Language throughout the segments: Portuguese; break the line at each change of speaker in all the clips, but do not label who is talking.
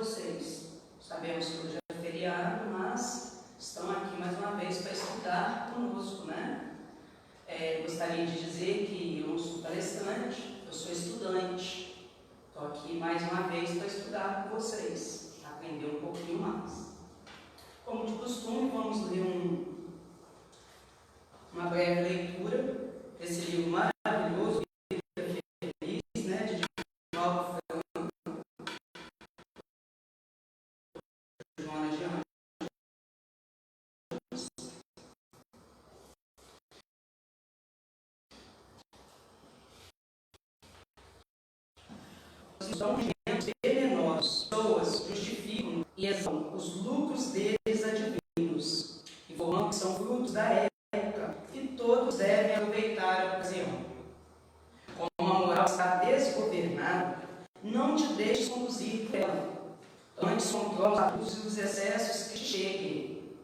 vocês. Sabemos que hoje é feriado, mas estão aqui mais uma vez para estudar conosco, né? Gostaria de dizer que eu não sou palestrante, eu sou estudante. Estou aqui mais uma vez para estudar com vocês, aprender um pouquinho mais. Como de costume, vamos ler uma breve leitura desse livro maravilhoso, Vida Feliz, né, de Divaldo Franco, Joana de Anjos. São venenosos, pessoas justificam e exaltam os lucros deles adivinhos, informando que são frutos da época e todos devem aproveitar a ocasião. Como a moral está desgovernada, não te deixes conduzir por ela. Antes controla os abusos e os excessos que cheguem,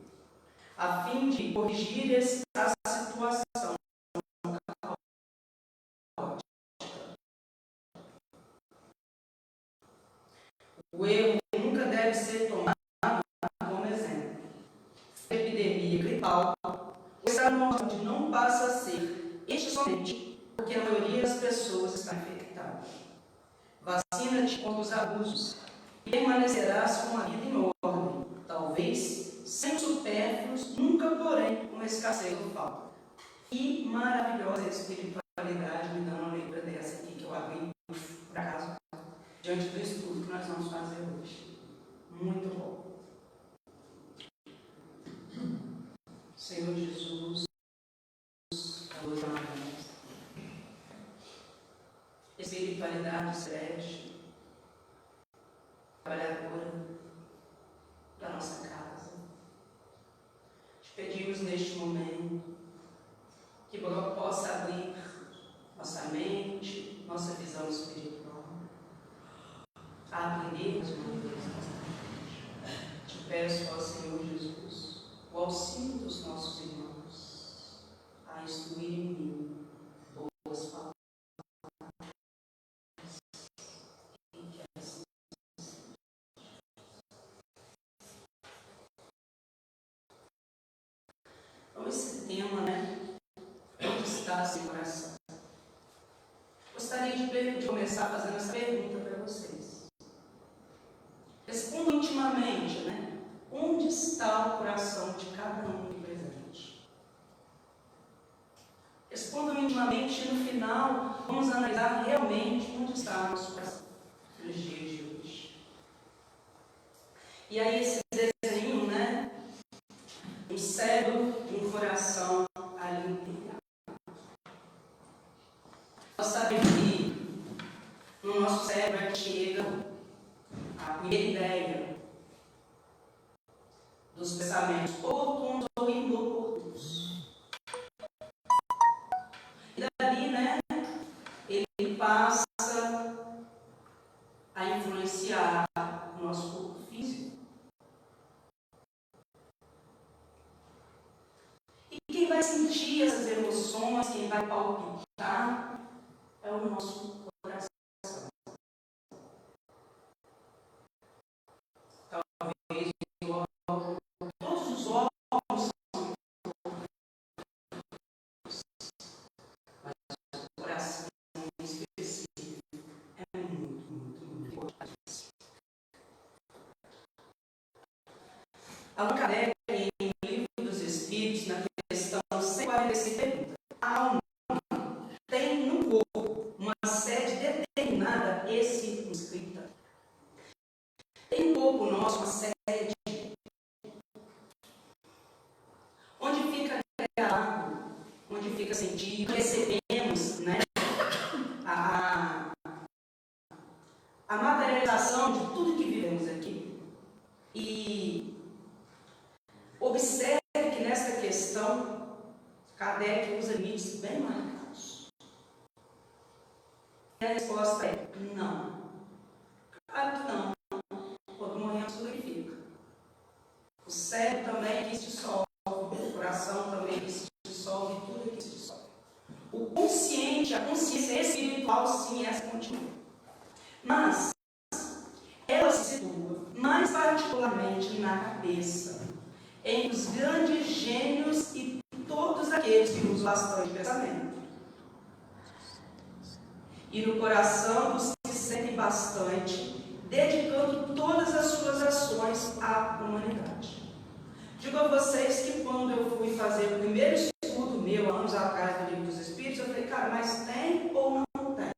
a fim de corrigir a situação. O erro nunca deve ser tomado como exemplo. A epidemia gripal, o estado normal não passa a ser este somente porque a maioria das pessoas está infectada. Vacina-te contra os abusos e permanecerás com a vida em ordem, talvez sem supérfluos, nunca porém com escassez ou falta. Que maravilhosa espiritualidade me dando uma leitura dessa aqui que eu abri por acaso, diante do estudo que nós vamos fazer hoje. Muito bom. Senhor Jesus, luz amorosa, espiritualidade celeste, trabalhadora da nossa casa, te pedimos neste momento que possa abrir nossa mente, nossa visão espiritual, a aprendermos uma vez mais. Te peço ao Senhor Jesus o auxílio dos nossos irmãos a instruir em mim boas palavras e que assim. Então esse tema, né? Onde está seu coração? Gostaria de começar fazendo essa pergunta para vocês. Respondam intimamente, né? Onde está o coração de cada um aqui presente? Respondam intimamente e no final vamos analisar realmente onde está o nosso coração nos dias de hoje. E aí esse desenho, né? Um cérebro e um coração ali inteiro. Nós sabemos que no nosso cérebro chega a primeira ideia dos pensamentos oportunos ou inoportunos. E dali, né, ele passa a influenciar o nosso corpo físico. E quem vai sentir essas emoções, quem vai palpitar, é o nosso coração. Talvez todos os órgãos são mas o coração em específico é muito, muito, muito importante. Allan Kardec, em O Livro dos Espíritos, na questão 145, pergunta: a alma tem no corpo uma sede determinada e circunscrita? Tem no corpo nosso uma sede onde fica gravado, onde fica sentido, recebemos, né, a materialização de tudo que vivemos aqui. E observe que nessa questão Kardec usa limites bem marcados. E a resposta é não. Claro que não. Quando morremos, solidifica. O cérebro também que se dissolve, o coração também que se dissolve, tudo que se dissolve. O consciente, a consciência espiritual, sim, essa continua. Mas ela se particularmente na cabeça, entre os grandes gênios e todos aqueles que usam bastante pensamento. E no coração dos que sentem bastante, dedicando todas as suas ações à humanidade. Digo a vocês que quando eu fui fazer o primeiro estudo meu, anos atrás, do Livro dos Espíritos, eu falei, cara, mas tem ou não tem?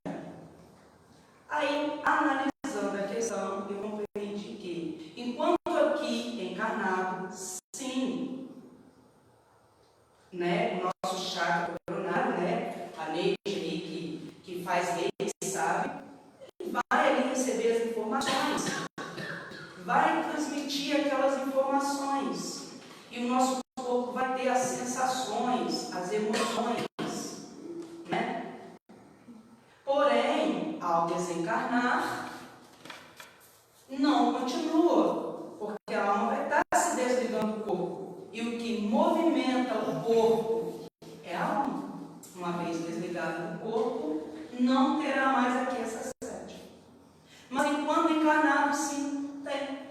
Aí, analisando a questão, eu compreendi que, enquanto aqui encarnado, sim, né, o nosso chakra coronário, né, a Neide ali que faz lei, sabe, ele vai ali receber as informações, vai transmitir aquelas informações. E o nosso corpo vai ter as sensações, as emoções, né? Porém, ao desencarnar, não continua, porque a alma vai estar se desligando do corpo. E o que movimenta o corpo é a alma. Uma vez desligado do corpo, não terá mais aqui essa sede. Mas enquanto encarnado, sim, tem.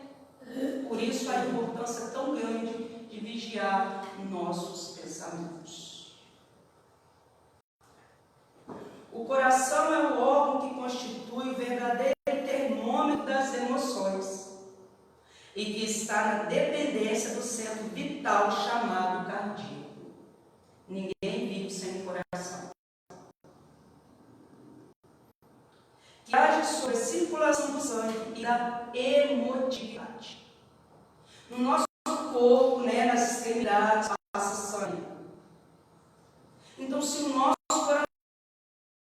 Por isso a importância tão grande de vigiar nossos pensamentos. O coração é o órgão que constitui o verdadeiro termômetro das emoções e que está na dependência do centro vital chamado cardíaco. Ninguém vive sem coração. Que age sobre a circulação do sangue e da emotividade. No nosso corpo, né, nas extremidades, passa sangue. Então, se o nosso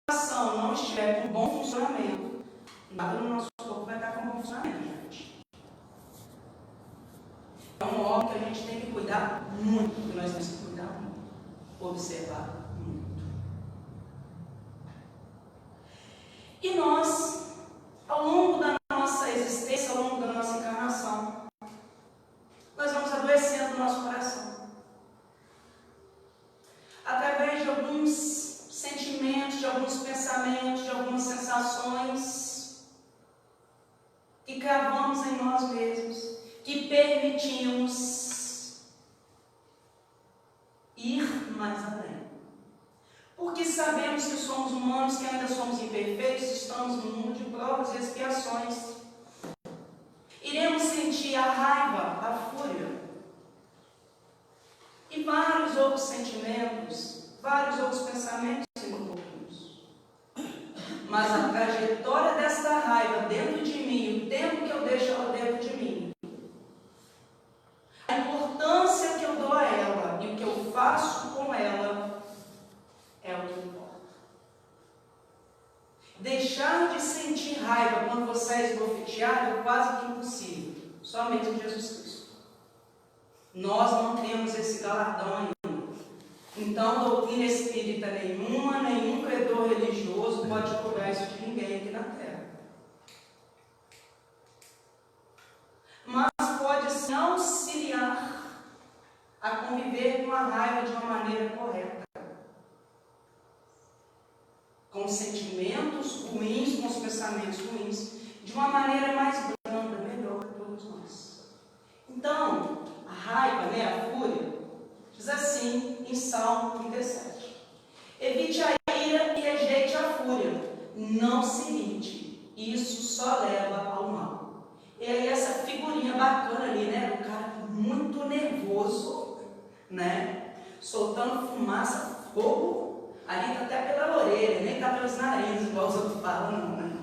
coração não estiver com bom funcionamento, nada no nosso corpo vai estar com bom funcionamento, gente. É um órgão que a gente tem que cuidar muito, que nós temos que cuidar muito, observar muito. E nós, ao longo da nossa existência, ao longo da nossa encarnação, nós vamos adoecendo o nosso coração. Através de alguns sentimentos, de alguns pensamentos, de algumas sensações que cravamos em nós mesmos, que permitimos ir mais além. Porque sabemos que somos humanos, que ainda somos imperfeitos, estamos num mundo de provas e expiações. Iremos sentir a raiva, a fúria e vários outros sentimentos, vários outros pensamentos inoportunos. Mas a trajetória dessa raiva dentro de mim, o tempo que eu deixo ela dentro de mim, a importância que eu dou a ela e o que eu faço com ela é o que importa. Deixar de sentir raiva quando você é esbofeteado é quase que impossível. Somente em Jesus Cristo. Nós não temos esse galardão ainda. Então, doutrina espírita nenhuma, nenhum credor religioso pode cobrar isso de ninguém aqui na Terra. Mas pode se auxiliar a conviver com a raiva de uma maneira correta. Com os sentimentos ruins, com os pensamentos ruins, de uma maneira mais branda, melhor para todos nós. Então, a raiva, né, a fúria, diz assim em Salmo 37. Evite a ira e rejeite a fúria. Não se irrite. Isso só leva ao mal. E aí essa figurinha bacana ali, né, do cara muito nervoso, né, soltando fumaça, fogo. Ali está até pela orelha, nem está pelos narizes, igual os outros falam, não, né?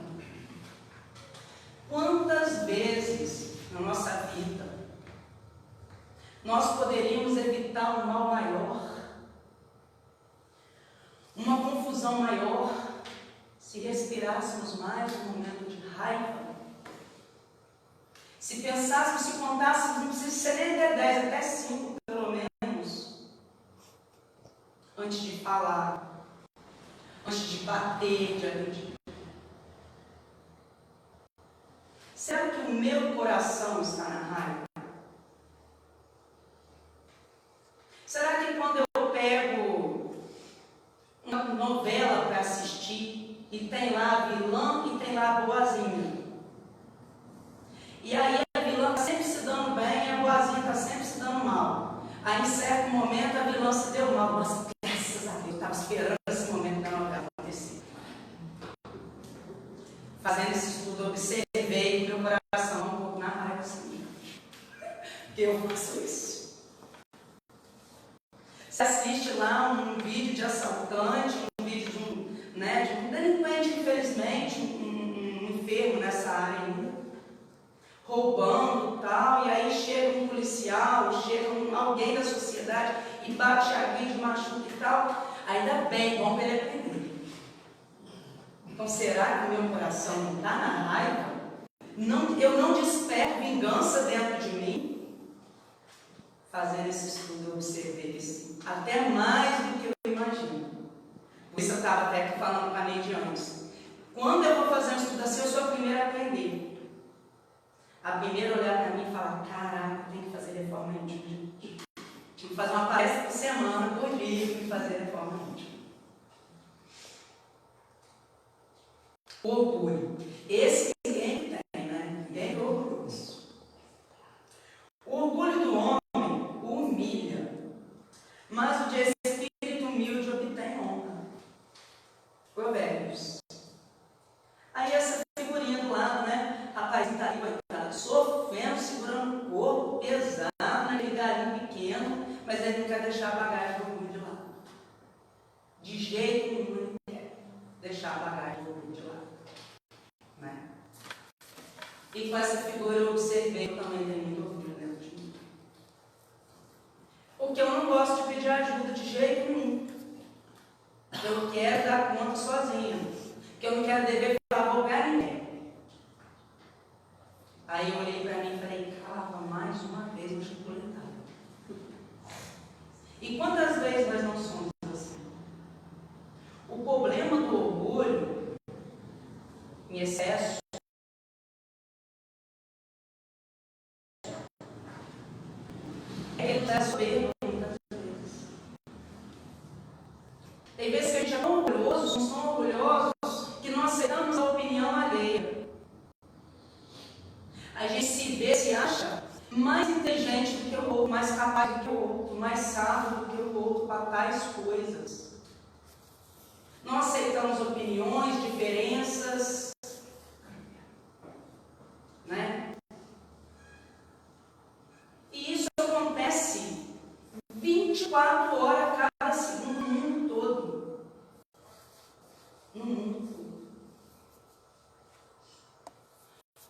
Quantas vezes na nossa vida nós poderíamos evitar um mal maior, uma confusão maior, se respirássemos mais um momento de raiva? Se pensássemos, se contássemos, não precisa ser nem até 10, até 5 pelo menos, antes de falar. Antes de bater, de agredir. Será que o meu coração está na raiva? Será que quando eu pego uma novela para assistir e tem lá a vilã e tem lá a boazinha, e aí a vilã está fazendo esse estudo, eu observei que meu coração é um pouco na raiva, assim, que eu faço isso. Você assiste lá um vídeo de assaltante, um vídeo de um delinquente, infelizmente, um enfermo nessa área aí, roubando e tal, e aí chega um policial, chega alguém da sociedade e bate, agride, machuca e tal. Ainda bem, bom para ele aprender. Então, será que o meu coração não está na raiva? Eu não desperto vingança dentro de mim? Fazendo esse estudo, eu observei isso, até mais do que eu imagino. Por isso eu estava até aqui falando com a Neide antes. Quando eu vou fazer um estudo assim, eu sou a primeira a aprender. A primeira olhar para mim e falar, caraca, tem que fazer reforma íntima. Tinha que fazer uma palestra por semana, por dia, tem que fazer reforma íntima. Orgulho. Esse ninguém tem, né? Ninguém é orgulhoso. O orgulho do homem o humilha, mas o de espírito humilde obtém honra. Provérbios. Aí essa figurinha do lado, né? Rapaz, está aí, coitado, sofrendo, segurando o corpo, pesado, naquele galinho pequeno, mas ele não quer deixar a bagagem do orgulho de lado. De jeito nenhum ele quer deixar a bagagem do orgulho de lado. Né? E com essa figura eu observei que eu também tenho muito orgulho dentro de mim. Porque eu não gosto de pedir ajuda de jeito nenhum. Eu quero dar conta sozinha. Porque eu não quero dever favor a ninguém. Aí eu olhei para mim e falei, calma, mais uma vez eu estou proletário. E quantas vezes nós não somos assim? O problema do orgulho, em excesso, é que ele está soberbo muitas vezes. Tem vezes que a gente é tão orgulhoso, somos tão orgulhosos, que não aceitamos a opinião alheia. A gente se vê, se acha mais inteligente do que o outro, mais capaz do que o outro, mais sábio do que o outro para tais coisas. Não aceitamos opiniões, diferenças, né? E isso acontece 24 horas cada segundo no mundo todo. No mundo todo.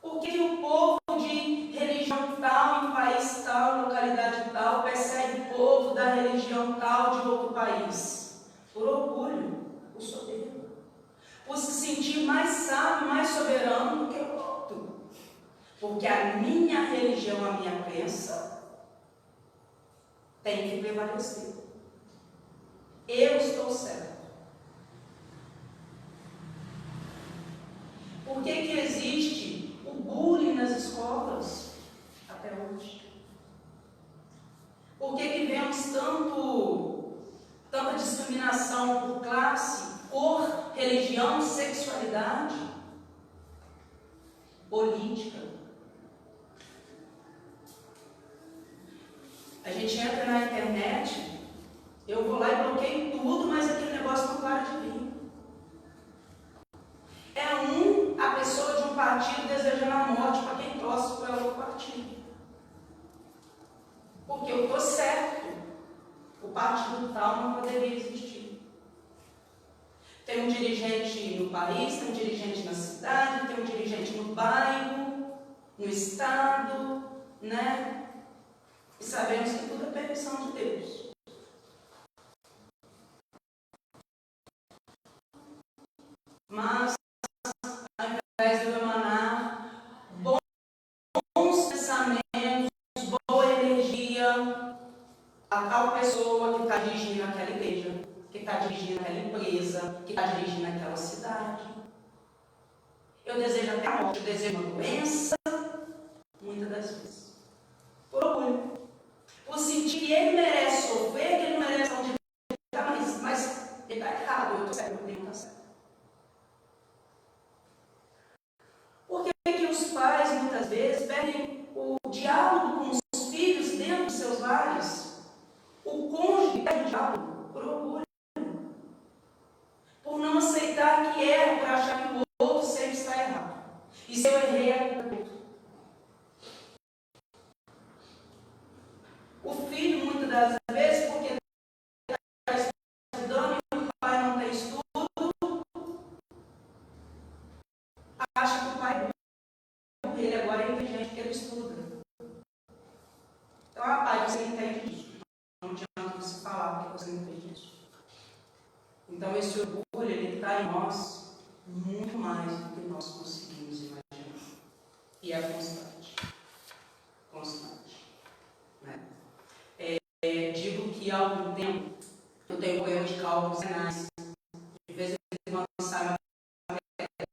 Por que o povo de religião tal, em país tal, localidade tal, persegue o povo da religião tal de outro país? Por orgulho, por soberba. Por se sentir mais sábio, mais soberano do que o outro. Porque a minha religião, a minha crença, tem que prevalecer. Eu estou certo. Por que existe o bullying nas escolas até hoje? Por que vemos tanta discriminação por classe, cor, religião, sexualidade, política? A gente entra na internet, eu vou lá e bloqueio tudo, mas aquele negócio não para de vir. A pessoa de um partido desejando a morte para quem torce para outro partido. Porque eu estou certo. O partido tal não poderia existir. Tem um dirigente no país, tem um dirigente na cidade, tem um dirigente no bairro, no estado, né? E sabemos que tudo é permissão de Deus. Mas, ao invés de eu emanar bons pensamentos, boa energia, a tal pessoa que está dirigindo aquela igreja, que está dirigindo aquela empresa, que está dirigindo aquela cidade, eu desejo até a morte, eu desejo uma doença, muitas das vezes. Por orgulho. Por sentir que ele merece sofrer, que ele não merece onde ele está, mas ele está errado, eu estou certo, eu tenho que estar certo. Por que os pais, muitas vezes, perdem o diálogo com os filhos dentro dos seus lares? O cônjuge perde o diálogo por orgulho. Por não aceitar que erra, por achar que o outro sempre está errado. inteligente porque ele estuda. Então, rapaz, você entende isso. Não adianta você falar porque você não entende isso. Então, esse orgulho, ele está em nós muito mais do que nós conseguimos imaginar. E é constante. Constante. Né? Digo que há algum tempo eu tenho problema de cálculos renais. De vez em quando sai uma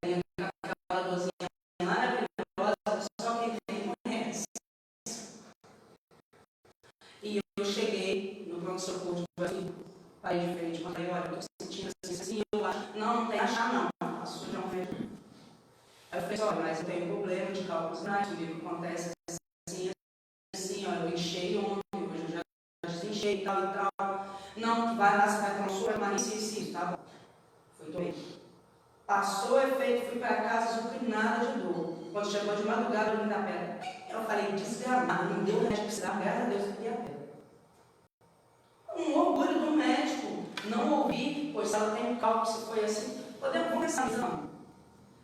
pedrinha com aquela dorzinha maravilhosa, só quem tem conhece. E eu cheguei no pronto-socorro de Brasil, parei de frente, falei, olha, eu estou sentindo assim, eu acho, não tem achar não, passou já um médico. Aí eu falei, olha, mas eu tenho problema de cálculos renais, comigo acontece assim, olha, eu enchei ontem, hoje eu já desenchei e tal. Não, que vai lá, você vai tomar uma isso, tá bom. Fui tomei. Passou o efeito, fui para casa, não fui nada de dor. Quando chegou de madrugada, eu vim da pedra. Eu falei, desgramado, não deu remédio para precisar, graças a Deus, eu fui a pedra. Um orgulho do médico, não ouvir, pois se ela tem um cálculo, se foi assim, podemos começar a visão.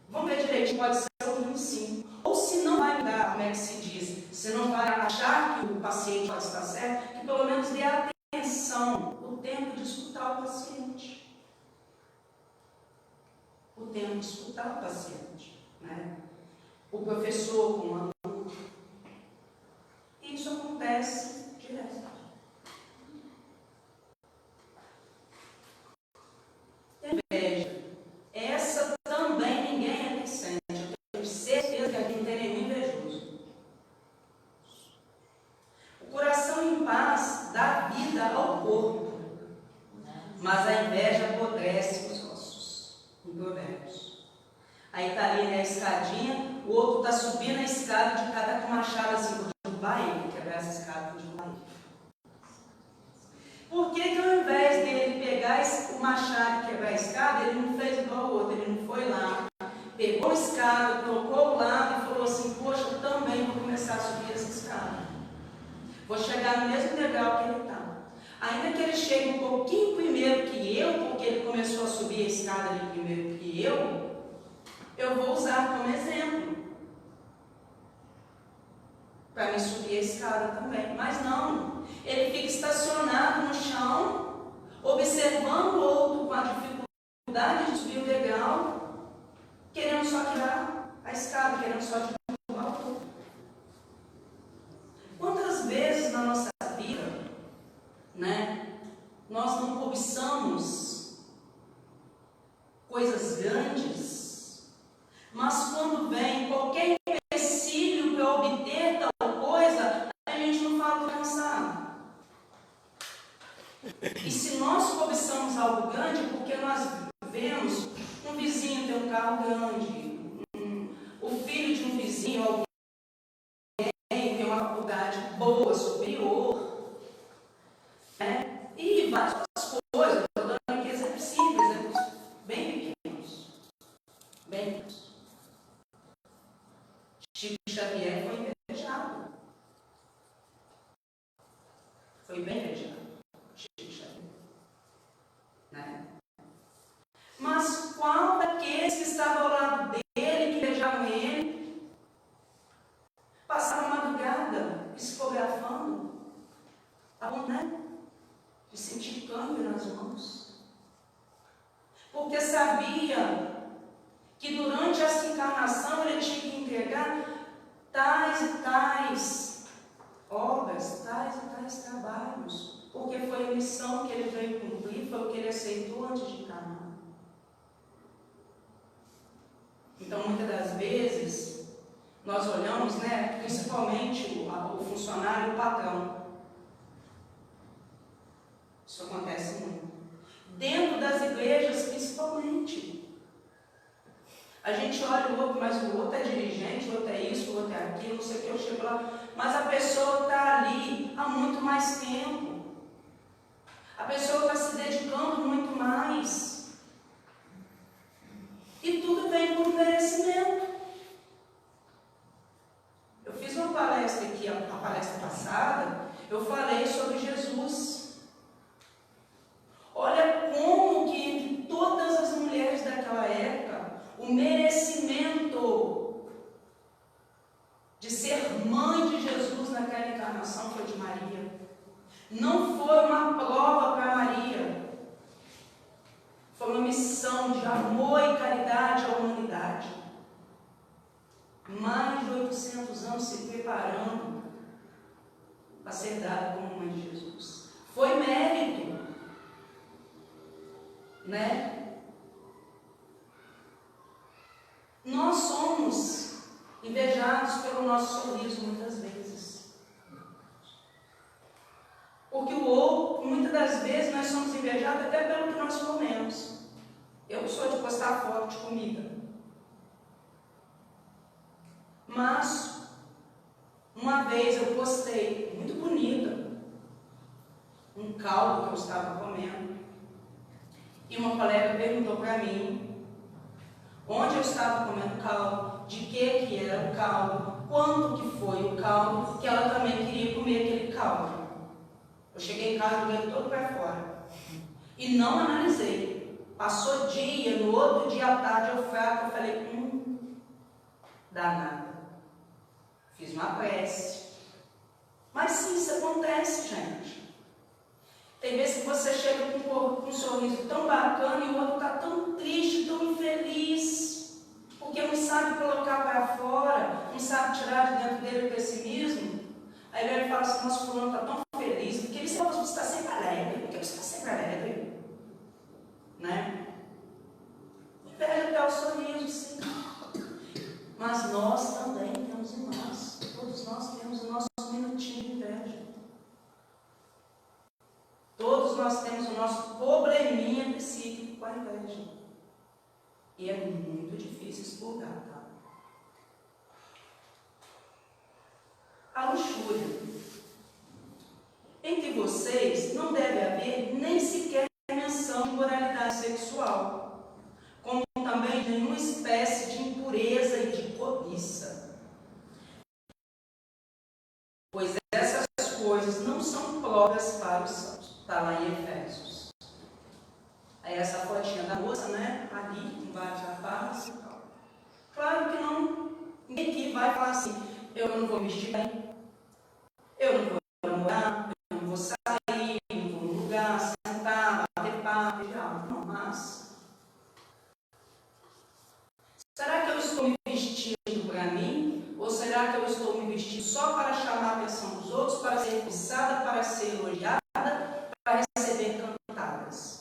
Vamos ver direitinho, pode ser um sim. Ou se não vai mudar, como é que se diz, se não vai achar que o paciente pode estar certo, que pelo menos dê atenção, o tempo de escutar o paciente. O tempo de escutar o paciente. Né? O professor com o aluno. Isso acontece direto. Inveja. Essa também ninguém sente. Eu tenho certeza que aqui não tem nenhum invejoso. O coração em paz dá vida ao corpo, mas a inveja apodrece os ossos. Em Provérbios. Aí está ali na escadinha, o outro está subindo a escada de cada com machado assim, por derrubar ele, quebrar essa escada por derrubar ele. Por que ao invés dele pegar o machado e quebrar a escada, ele não fez igual o outro, ele não foi lá, pegou a escada, colocou o lado e falou assim, poxa, eu também vou começar a subir essa escada. Vou chegar no mesmo degrau que ele está. Ainda que ele chegue um pouquinho primeiro que eu, porque ele começou a subir a escada ali primeiro que eu vou usar como exemplo. Para me subir a escada também. Mas não. Ele fica estacionado no chão, observando o outro com a dificuldade de subir o degrau, querendo só tirar a escada, querendo só derrubar o outro. Quantas vezes na nossa vida, né, nós não cobiçamos coisas grandes, mas quando vem qualquer empecilho para obter tal coisa, a gente não fala que é cansado. E se nós cobiçamos algo grande, porque nós vemos um vizinho ter um carro grande, o filho de um vizinho, alguém tem uma faculdade boa, superior, né? E várias outras coisas. Estou dando aqui exemplos simples, exemplos bem pequenos. Bem pequenos. Chico Xavier foi invejado. Foi bem invejado. Chico Xavier. Né? Mas qual daqueles que estavam ao lado dele, que invejavam ele, passaram a madrugada psicografando, né? De sentir câmbio nas mãos? Porque sabia que durante essa encarnação ele tinha que entregar tais e tais obras, tais e tais trabalhos, porque foi a missão que ele veio cumprir, foi o que ele aceitou antes de encarnar. Então, muitas das vezes, nós olhamos, né, principalmente o funcionário e o patrão. Isso acontece muito. Dentro das igrejas, principalmente. A gente olha o outro, mas o outro é dirigente, o outro é isso, o outro é aquilo, não sei o que, eu chego lá. Mas a pessoa está ali há muito mais tempo. A pessoa está se dedicando muito mais. E tudo vem por merecimento. Eu fiz uma palestra aqui, a palestra passada, eu falei sobre Jesus. Olha como que entre todas as mulheres daquela época, o merecimento de ser mãe de Jesus naquela encarnação foi de Maria. Não foi uma prova para Maria. Foi uma missão de amor e caridade à humanidade. Mais de 800 anos se preparando para ser dada como mãe de Jesus. Foi mérito, né? Nós somos invejados pelo nosso sorriso muitas vezes. Porque o outro, muitas das vezes, nós somos invejados até pelo que nós comemos. Eu sou de postar foto de comida. Mas, uma vez eu postei, muito bonita, um caldo que eu estava comendo. E uma colega perguntou para mim onde eu estava comendo caldo, de que era o caldo, quanto que foi o caldo, que ela também queria comer aquele caldo. Eu cheguei em casa, joguei todo para fora. E não analisei. Passou dia, no outro dia à tarde eu falei, danada. Fiz uma prece. Mas sim, isso acontece, gente. Tem vezes que você chega com um sorriso tão bacana e o outro está tão triste, tão infeliz, porque não sabe colocar para fora, não sabe tirar de dentro dele o pessimismo. Aí ele fala assim, nosso fulano está tão feliz, porque ele está sempre alegre, porque você está sempre alegre, né? Inveja até o sorriso, sim. Mas nós também temos em nós, todos nós temos o nosso minutinho de inveja. Todos nós temos o nosso probleminha psíquico com a inveja. E é muito difícil expurgar, tá? A luxúria. Entre vocês não deve haver nem sequer menção de moralidade sexual, como também de nenhuma espécie de impureza e de cobiça. Pois essas coisas não são próprias para os santos. Está lá em Efésios. Aí essa fotinha da moça, né? Ali, embaixo da face. Claro que não. Ninguém aqui vai falar assim, eu não vou me vestir bem, eu não vou namorar, eu não vou sair, eu não vou no lugar, sentar, bater papo, não, mas será que eu estou me vestindo para mim? Ou será que eu estou me vestindo só para chamar a atenção dos outros, para ser pensada, para ser elogiada, para receber cantadas?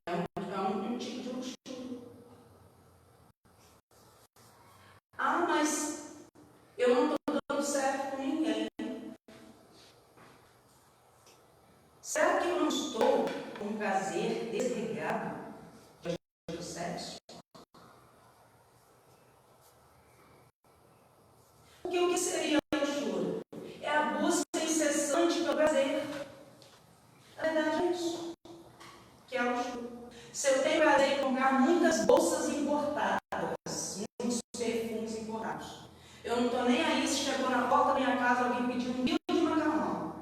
É um tipo de luxúria. Ah, mas eu não estou dando certo com ninguém. Será que eu não estou com um prazer desligado do sexo? Porque o que seria a luxúria? É a busca incessante pelo prazer. Na verdade é isso que é a luxúria. Se eu tenho prazer em comprar muitas bolsas importadas, muitos perfumes importados, eu não estou nem aí se chegou na porta da minha casa alguém pediu 1.000 de macarrão.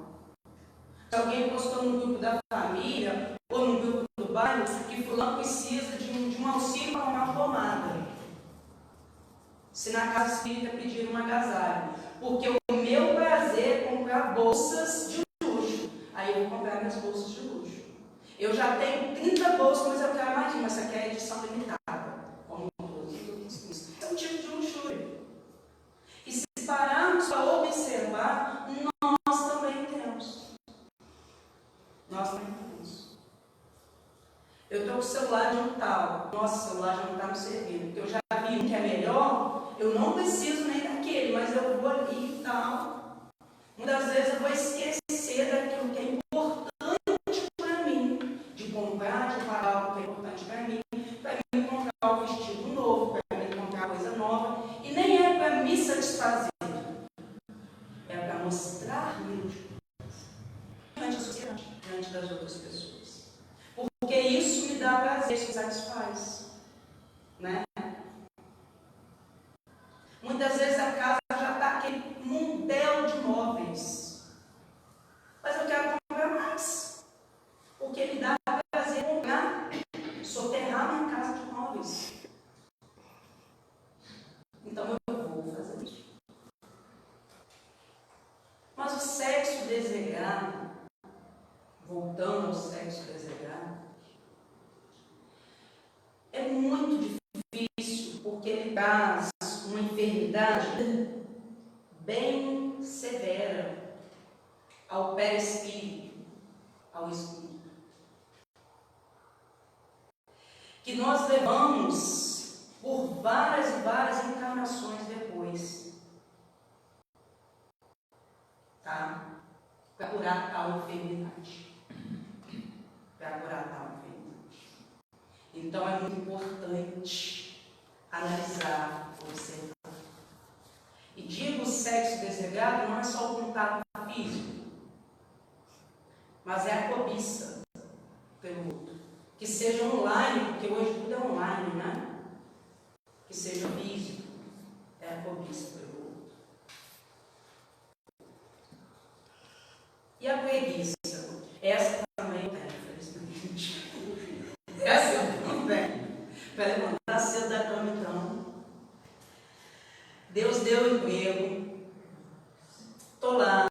Se alguém postou no grupo da família ou no grupo do bairro que fulano precisa de um auxílio para uma pomada. Se na casa espírita pedir um agasalho. Porque o meu prazer é comprar bolsas de luxo. Aí eu vou comprar minhas bolsas de luxo. Eu já tenho 30 bolsas, mas eu quero mais uma. Essa aqui é a edição limitada. Como é um tipo de luxúria. E se pararmos para observar, nós também temos. Nós também temos. Eu estou com o celular de um tal. Nossa, o celular já não está me servindo. Porque eu já vi um que é melhor, eu não preciso nem daquele, mas eu vou ali e tal. Muitas vezes eu vou esquecer daquilo que é importante para mim, de comprar, de pagar algo que é importante para mim comprar um vestido novo, para mim comprar coisa nova. E nem é para me satisfazer, é para mostrar-me diante da sociedade, diante das outras pessoas. Porque isso me dá prazer, isso me satisfaz. Né? Muitas vezes a casa já está aquele mundel de móveis. Mas eu quero comprar mais. Porque me dá prazer comprar, soterrar minha casa de móveis. enfermidade bem severa ao perispírito, ao espírito, que nós levamos por várias e várias encarnações depois, tá? Para curar tal enfermidade. Para curar tal enfermidade. Então é muito importante analisar, observar. E digo sexo desregado não é só o contato físico, mas é a cobiça pelo outro. Que seja online, porque hoje tudo é online, né? Que seja físico, é a cobiça pelo outro. E a preguiça? Essa também tem, infelizmente. Essa eu não tenho. Para levantar cedo da cama, então. Deus deu emprego. Estou lá,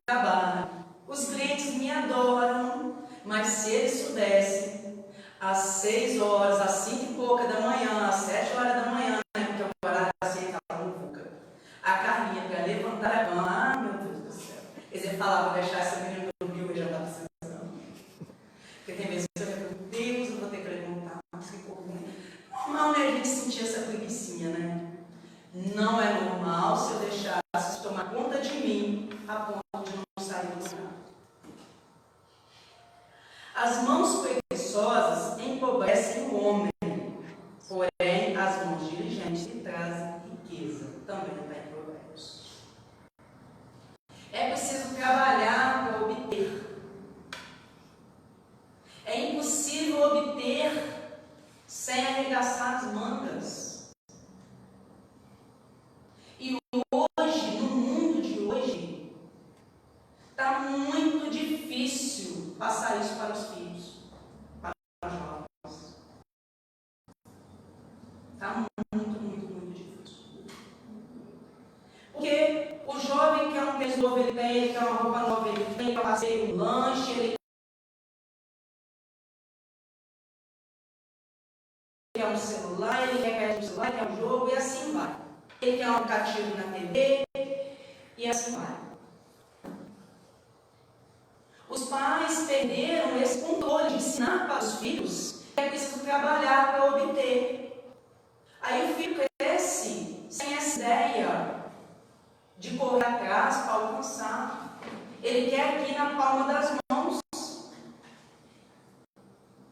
trabalho. Os clientes me adoram, mas se eles soubessem, às 6 horas, às 5 e pouca da manhã, às 7 horas da manhã, porque o horário assim estava muvuca, a Carminha para levantar a cama, ah, meu Deus do céu. Eles iam falar, vou deixar essa menina dormir, eu já estava precisando. Porque tem vezes que eu falo, meu Deus, eu vou ter que levantar, mas que pouco ruim. Normal, né, a gente sentir essa preguicinha, né? Não é normal se eu deixasse tomar conta de mim a ponto de não sair do lugar. As mãos preguiçosas empobrecem o homem, porém as mãos diligentes lhe trazem riqueza. Também está em Provérbios. É preciso trabalhar para obter. É impossível obter sem arregaçar as mangas. E hoje, no mundo de hoje, está muito difícil passar isso para os filhos, para os jovens. Está muito difícil. Porque o jovem quer um tênis novo, ele tem, ele quer uma roupa nova, ele tem, quer passeio, um lanche, ele quer um celular, ele quer um celular, ele quer um jogo, e assim vai. Ele quer um aplicativo na TV, e assim vai. Os pais perderam esse controle de ensinar para os filhos que é preciso trabalhar para obter. Aí o filho cresce sem essa ideia de correr atrás para alcançar. Ele quer aqui na palma das mãos.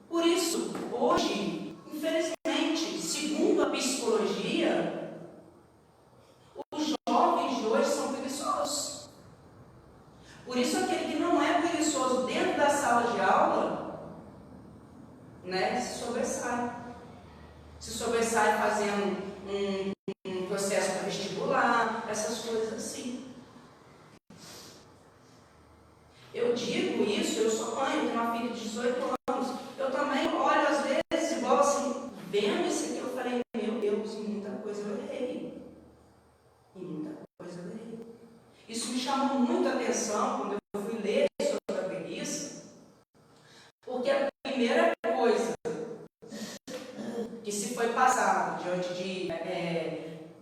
Por isso, hoje, infelizmente, segundo a psicologia, os jovens de hoje são preguiçosos. Por isso, aquele que não é preguiçoso dentro da sala de aula, né, se sobressai. Se sobressai fazendo um processo para vestibular, essas coisas assim. Eu digo isso, eu sou mãe, eu tenho uma filha de 18 anos. Eu também olho às vezes, igual assim, vendo isso aqui, eu falei, meu Deus, em muita coisa eu errei. Em muita coisa eu errei. Isso me chamou muito a atenção quando eu fui ler sobre a preguiça, porque a primeira coisa que se foi passado diante de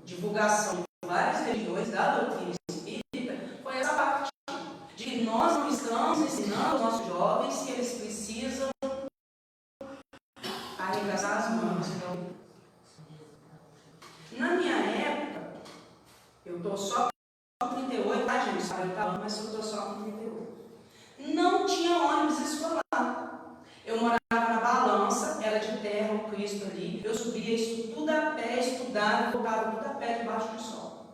divulgação de várias religiões da doutrina espírita foi essa parte de que nós não estamos ensinando aos nossos jovens que eles precisam arregaçar as mãos. Na minha época, eu estou só com 38, tá, gente? Sabe, mas eu estou só com 38. Não tinha ônibus escolar. Eu morava na Balança, era de terra, o Cristo ali. Eu subia isso tudo a pé, estudava, voltava tudo a pé debaixo do sol.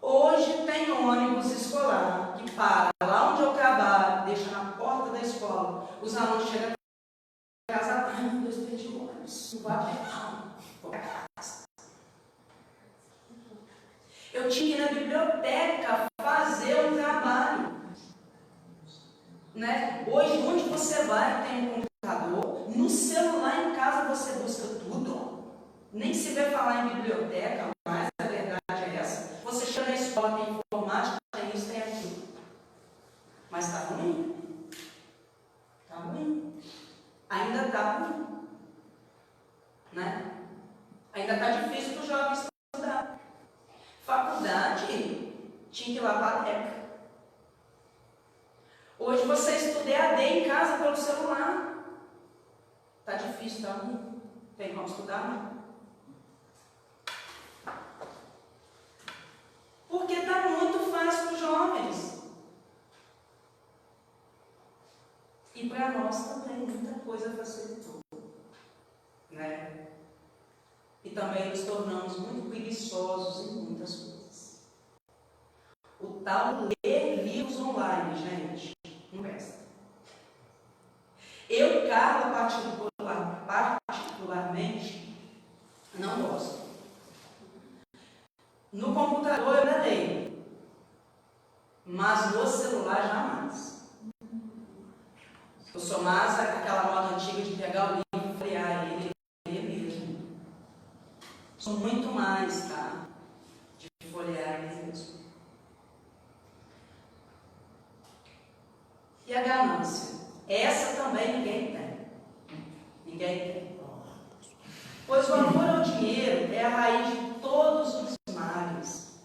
Hoje tem ônibus escolar que para lá onde eu trabalho, deixa na porta da escola. Os alunos chegam em casa, ai meu Deus, perdi o ônibus. Não vou a pé, não. Vou para casa. Eu tinha que ir na biblioteca fazer um trabalho. Né? Hoje, onde você vai, tem um computador. No celular, em casa, você busca tudo. Nem se vê falar em biblioteca, mas a verdade é essa. Você chega na escola, tem informática, tem isso, tem aquilo. Mas está ruim? Está ruim. Ainda está ruim. Né? Ainda está difícil para os jovens estudar. tinha que lavar a leca. Hoje você estuda EAD em casa pelo celular. Está difícil, tá? Não tem como estudar, não. Porque está muito fácil para os jovens. E para nós também, muita coisa facilitou. Né? E também nos tornamos muito preguiçosos em muitas coisas. O tal de ler livros online, gente, não presta. Eu, Carla, particularmente, não gosto. No computador eu ainda leio, mas no celular jamais. Eu sou mais aquela moda antiga de pegar o livro e folhear ele mesmo. Sou muito mais, tá? De folhear ele mesmo. E a ganância? Essa também ninguém tem. Ninguém tem. Pois o amor ao dinheiro é a raiz de todos os males.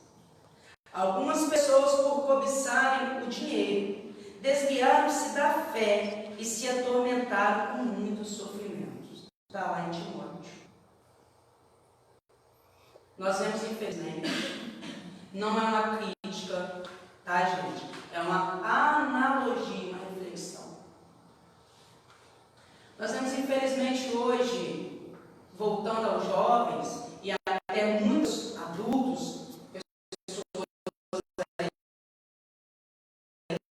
Algumas pessoas, por cobiçarem o dinheiro, desviaram-se da fé e se atormentaram com muitos sofrimentos. Está lá em Timóteo. Nós vemos, infelizmente, não é uma crítica, tá, gente? É uma analogia, uma reflexão. Nós vemos, infelizmente, hoje, voltando aos jovens, e até muitos adultos, pessoas aí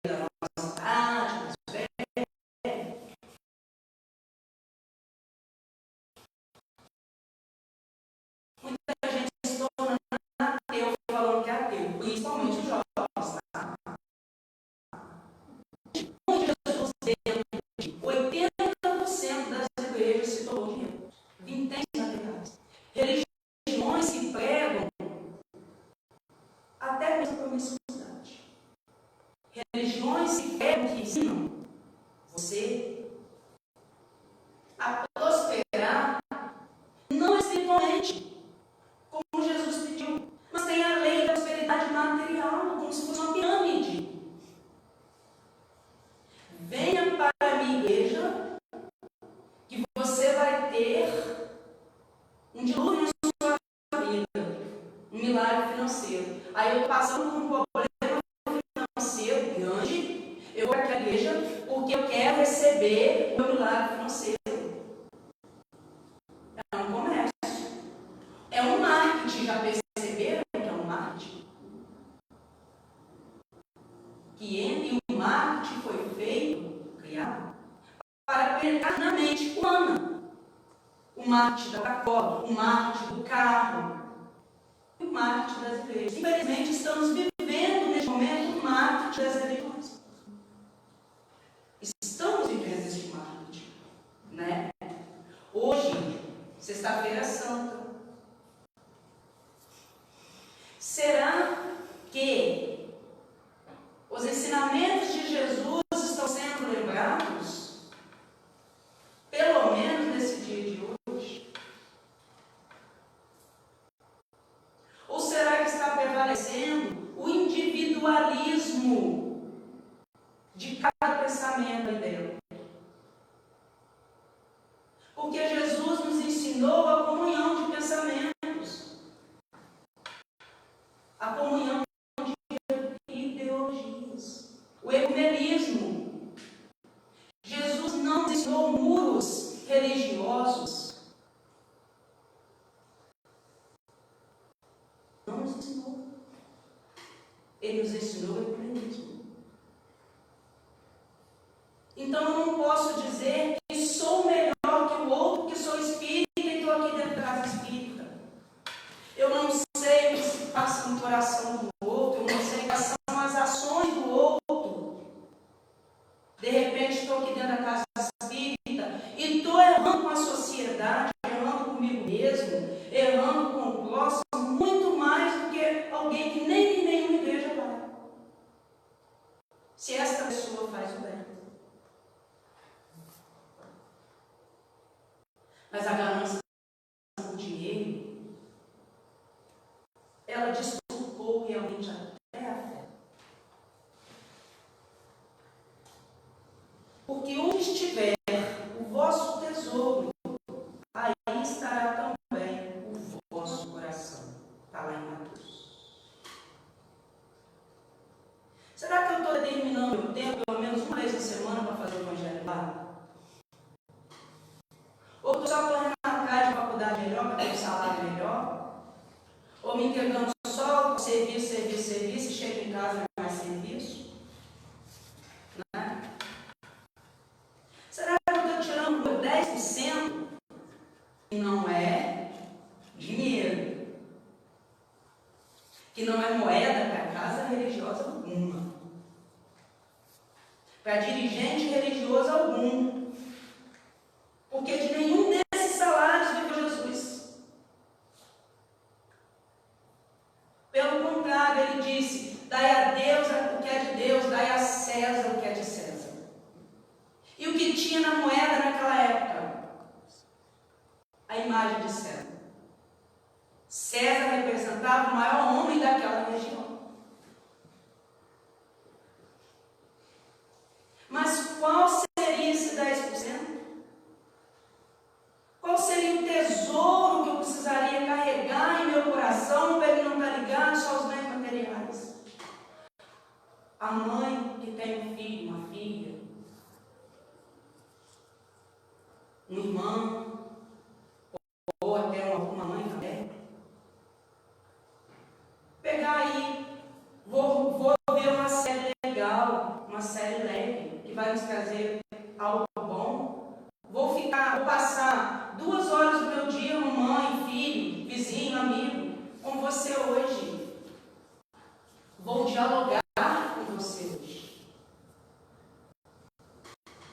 da nossa idade, mais velhas, muita gente se tornando ateu, falando que é ateu, principalmente os jovens, tá? Jesus dentro de 80% das igrejas se tornou dinheiro. Vinténs materiais. Religiões que pregam até mesmo promiscuidade. Religiões que pregam, que ensinam você a prosperar, não espiritualmente, como Jesus pediu, mas tem a lei da prosperidade material, como se fosse uma pirâmide. Venha para a minha igreja, que você vai ter um dilúvio na sua vida, um milagre financeiro. Aí eu estou passando por um problema financeiro grande, eu vou para a igreja porque eu quero receber o meu milagre financeiro. É um comércio. É um marketing, já perceberam que é um marketing? E o marketing foi feito, criado, para penetrar na mente humana. O marketing da Coca-Cola, o marketing do carro, e o marketing das igrejas. Infelizmente, estamos vivendo neste momento o marketing das religiões. Estamos vivendo esse marketing, né? Hoje, sexta-feira santa. Será que os ensinamentos de Jesus estão sendo lembrados? Pelo menos nesse dia de hoje? Ou será que está prevalecendo o individualismo de cada pensamento aí dentro? Porque Jesus nos ensinou a comunhão de pensamentos, a comunhão de ideologias, o ecumenismo. Jesus não nos ensinou muros religiosos. Não nos ensinou. Ele nos ensinou o ecumenismo. Então eu não posso dizer que sou melhor que o outro, porque sou espírita e estou aqui dentro da casa espírita. Eu não sei o que se passa no coração do outro, eu não sei quais são as ações do outro. De repente estou aqui dentro da casa espírita e estou errando com a sociedade, errando comigo mesmo, errando com o próximo, muito mais do que alguém que nem em nenhuma igreja vai. Se esta pessoa faz o bem. Mas a ganância do dinheiro, ela deturpou realmente até a fé. dando meu tempo, pelo menos uma vez na semana, para fazer o evangelho lá? Ou estou só correndo atrás de uma faculdade melhor, para ter um salário melhor? Ou me entregando só o serviço, e chego em casa e não é mais serviço? Né? Será que eu estou tirando por 10%? Que não é dinheiro, que não é moeda para casa religiosa alguma, para dirigente religioso algum, porque de nenhum desses salários veio Jesus. Pelo contrário, ele disse: dai a Deus o que é de Deus, dai a César o que é de César. E o que tinha na moeda naquela época? A imagem de César. César representava o maior homem daquela região. Mas qual seria esse 10%? Qual seria o tesouro que eu precisaria carregar em meu coração para ele não estar ligado só aos bens materiais? A mãe que tem um filho, uma filha, um irmão, ou até uma mãe também, pegar aí, vou ver uma série legal, uma série leve, que vai nos trazer algo bom. Vou passar 2 horas do meu dia, mãe, filho, vizinho, amigo, com você hoje. Vou dialogar com você hoje.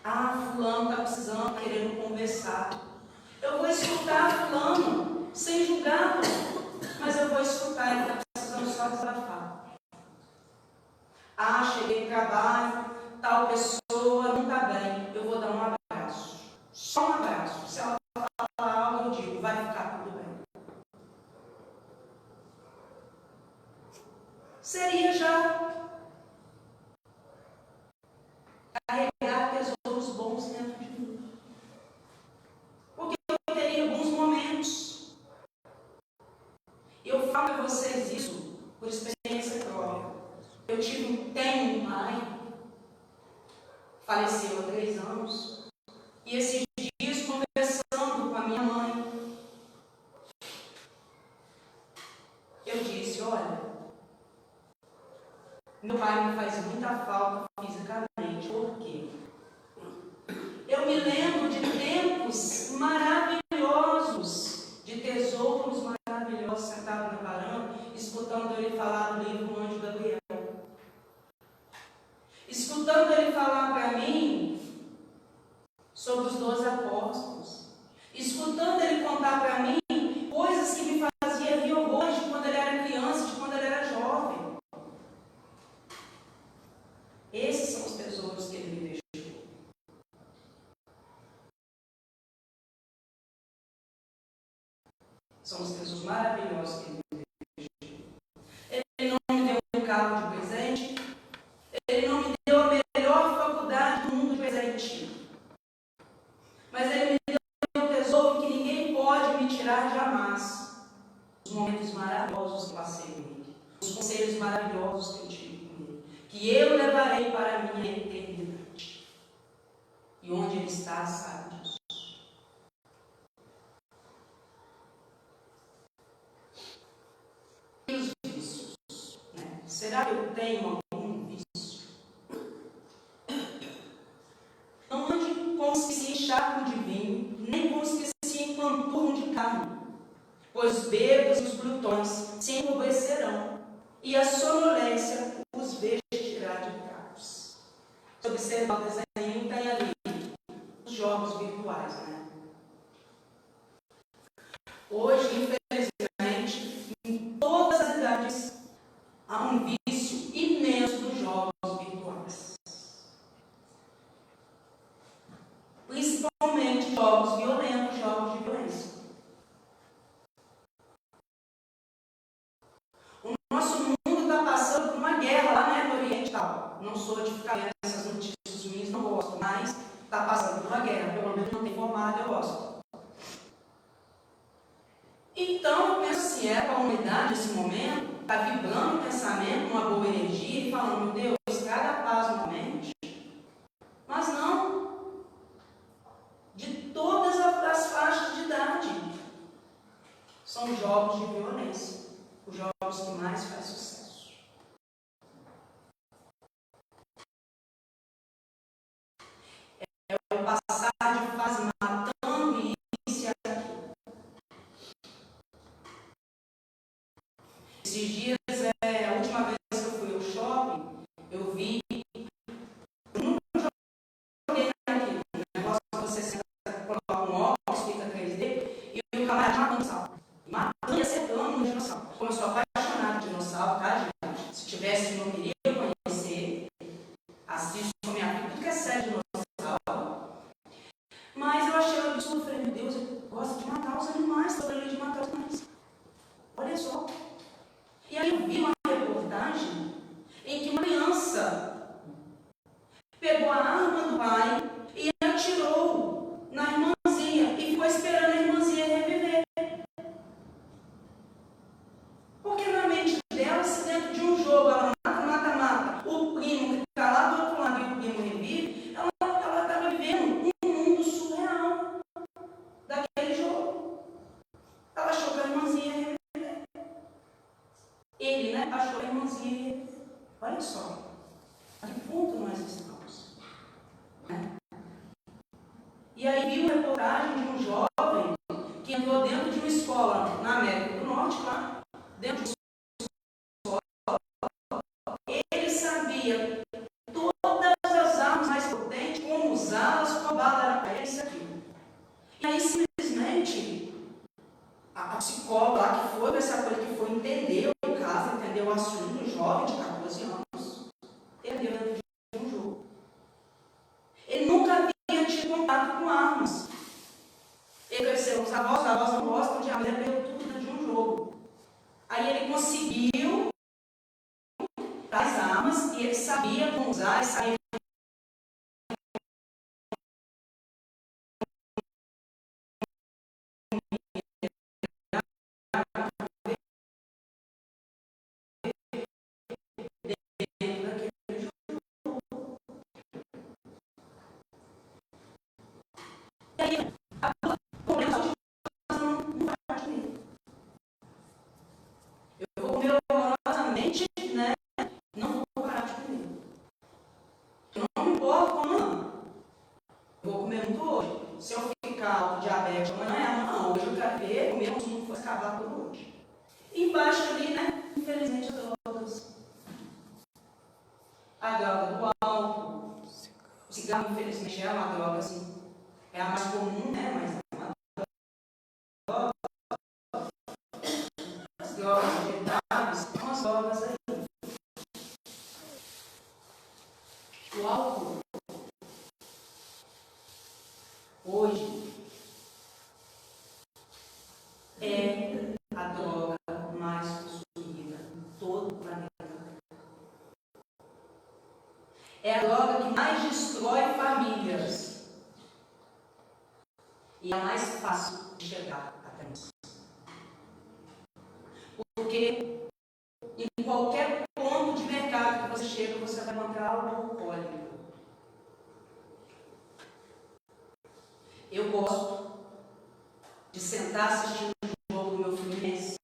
Ah, fulano está precisando, querendo conversar. Eu vou escutar fulano, sem julgá-lo, mas eu vou escutar, ele está precisando só desabafar. Ah, cheguei no trabalho, tal pessoa não está bem, eu vou dar um abraço. Só um abraço. Se ela falar algo, eu digo, vai ficar tudo bem. Seria já carregar tesouros bons dentro de mim. Porque eu teria alguns momentos. E eu falo para vocês isso por experiência própria. Eu tenho um pai, faleceu há 3 anos, e esses dias conversando com a minha mãe, eu disse: olha, meu pai me faz muita falta fisicamente. Por quê? Eu me lembro de tempos maravilhosos, de tesouros maravilhosos, sentado na varanda, escutando ele falar do livro Anjo Gabriel. Escutando ele falar para mim sobre os 12 apóstolos. Escutando ele contar para mim coisas que me faziam rir horrores de quando ele era criança, de quando ele era jovem. Esses são os tesouros que ele me deixou. São os tesouros maravilhosos que ele me deixou. Ele não me deu um carro de presente. Ele não me deu a melhor faculdade do mundo de presente. Mas ele me deu um tesouro que ninguém pode me tirar jamais. Os momentos maravilhosos que eu passei com ele. Os conselhos maravilhosos que eu tive com ele. Que eu levarei para a minha eternidade. E onde ele está, sabe disso. E os vícios? Né? Será que eu tenho algum vício? Não ande com os que se encharcam de vinho, nem com os que se empanturram de carne, pois os bêbados e os glutões se empobrecerão, e a sonolência os vestirá de fracos. Se observar o desenho, tem ali os jogos virtuais, né? Hoje, infelizmente, em todas as idades, há um vício imenso dos jogos virtuais. Principalmente jogos violentos, jogos de violência. O nosso mundo está passando por uma guerra lá, né, no Oriente Tal. Não sou de ficar vendo essas notícias ruins, não gosto, mas está passando por uma guerra. Pelo menos não tem informado, eu gosto. Então, eu penso assim, a humanidade nesse momento está vibrando o pensamento, uma boa energia, e falando: meu Deus, cada passo no momento jogos que mais faz sucesso. É o passar de fase matando isso e aquilo. Esses dias, a última vez que eu fui ao shopping, eu vi. Eu nunca joguei naquilo. O negócio que você senta, coloca um óculos, fica 3D, e o camarada matando dinossauro. Matando e acertando um dinossauro. Como eu sou apaixonado por dinossauro, tá, gente? Se tivesse, não queria conhecer. Assisto com minha filha, tudo que é sério de dinossauro. Mas eu achei um absurdo. Falei, meu Deus, eu gosto de matar os animais, estou ali de matar os animais. Olha só. E aí eu vi uma reportagem em que uma criança pegou a arma do pai e atirou na irmãzinha e ficou esperando a irmãzinha reviver. Porque na mente dela, se dentro de um jogo ela mata, o primo que está lá do outro lado e o primo revive, ela estava vivendo um mundo surreal daquele jogo. Ela achou que a irmãzinha ia reviver. Ele, né, achou que a irmãzinha ia reviver. Olha só, a que ponto nós estamos. Né? E aí vi uma reportagem de um jovem que entrou dentro de uma escola na América do Norte, lá, dentro de uma escola, ele sabia todas as armas mais potentes, como usá-las, qual bala era para ele, isso aqui. E aí simplesmente a psicóloga lá que foi, essa coisa que foi, entendeu o caso, entendeu o assunto, um jovem de 14 anos, ele viu dentro de um jogo. Ele nunca havia tido contato com armas. Ele cresceu, os avós não gostam de armas, ele aprendeu tudo dentro de um jogo. Aí ele conseguiu as armas e ele sabia como usar, ele sabia dentro daquele jogo. E aí, o problema de não vai parte dele. Eu vou comer horrorosamente, né? Não vou parar de comer. Eu não me importo com amanhã. Eu vou comer muito hoje. Se eu ficar com diabetes amanhã, não. Hoje eu quero ver, comer como se não fosse acabar por hoje. E embaixo ali, né? Infelizmente, as drogas. A droga do álcool. O cigarro, infelizmente, é uma droga, assim. É a mais comum, né? Mas é uma droga. As drogas injetáveis são as drogas aí. O álcool, hoje, é a droga mais consumida em todo o planeta. É a droga que mais destrói famílias. E é a mais fácil de chegar até nós. Porque em qualquer ponto de mercado que você chega, você vai encontrar algo alcoólico. Eu gosto de sentar assistindo o jogo do meu Fluminense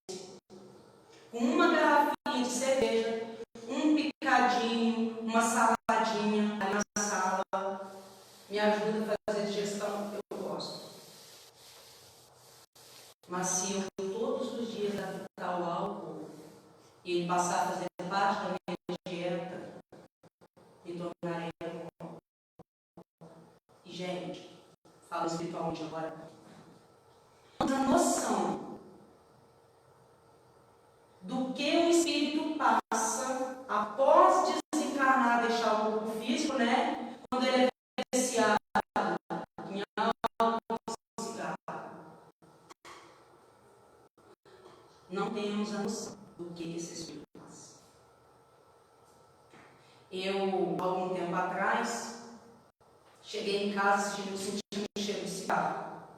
com uma garrafinha de cerveja, um picadinho, uma saladinha ali na sala. Me ajuda a fazer digestão, eu gosto. Mas se eu todos os dias adaptar o álcool e ele passar a fazer parte da minha dieta, me tornarei alcoólico. E, gente, falo espiritualmente agora, a noção do que o espírito passa após desencarnar, deixar o corpo físico, né? Quando ele é viciado em álcool, cigarro. Não temos a noção do que esse espírito passa. Eu, algum tempo atrás, cheguei em casa sentindo um cheiro de cigarro.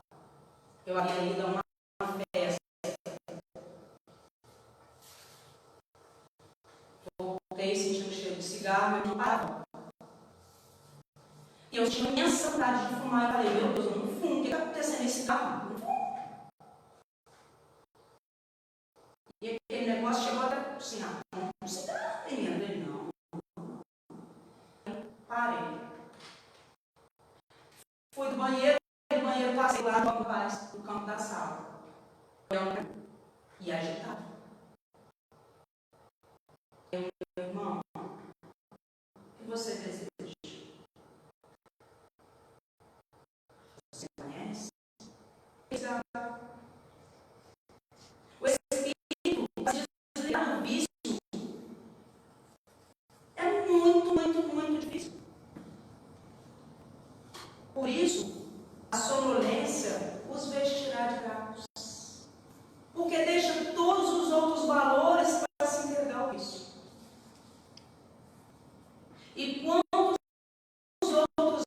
Eu havia ido a uma festa. Voltei sentindo o cheiro de cigarro e não parava. E eu tinha imensa vontade de fumar. Eu falei, meu Deus, eu não fumo. O que está acontecendo nesse carro? Não fumo. E aquele negócio negócio chegou até assim, não se dá, menina. Ele, não. Parei. Fui do banheiro, passei lá no campo da sala. E agitado. Meu irmão, o que você deseja? Você conhece? O espírito desligar do vício é muito, muito, muito difícil. Por isso, a sonolência os vestirá de gatos. Porque deixa todos os outros valores para se entregar ao vício. E quantos outros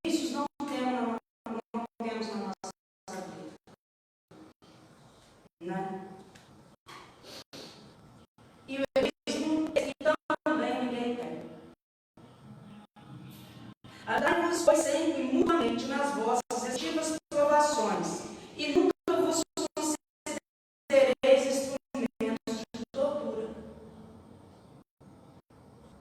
vícios não temos na nossa vida? Né? E o egoísmo também ninguém tem. Andai-vos, pois, sempre mutuamente nas vossas respectivas provações, e nunca vos considereis instrumentos de tortura.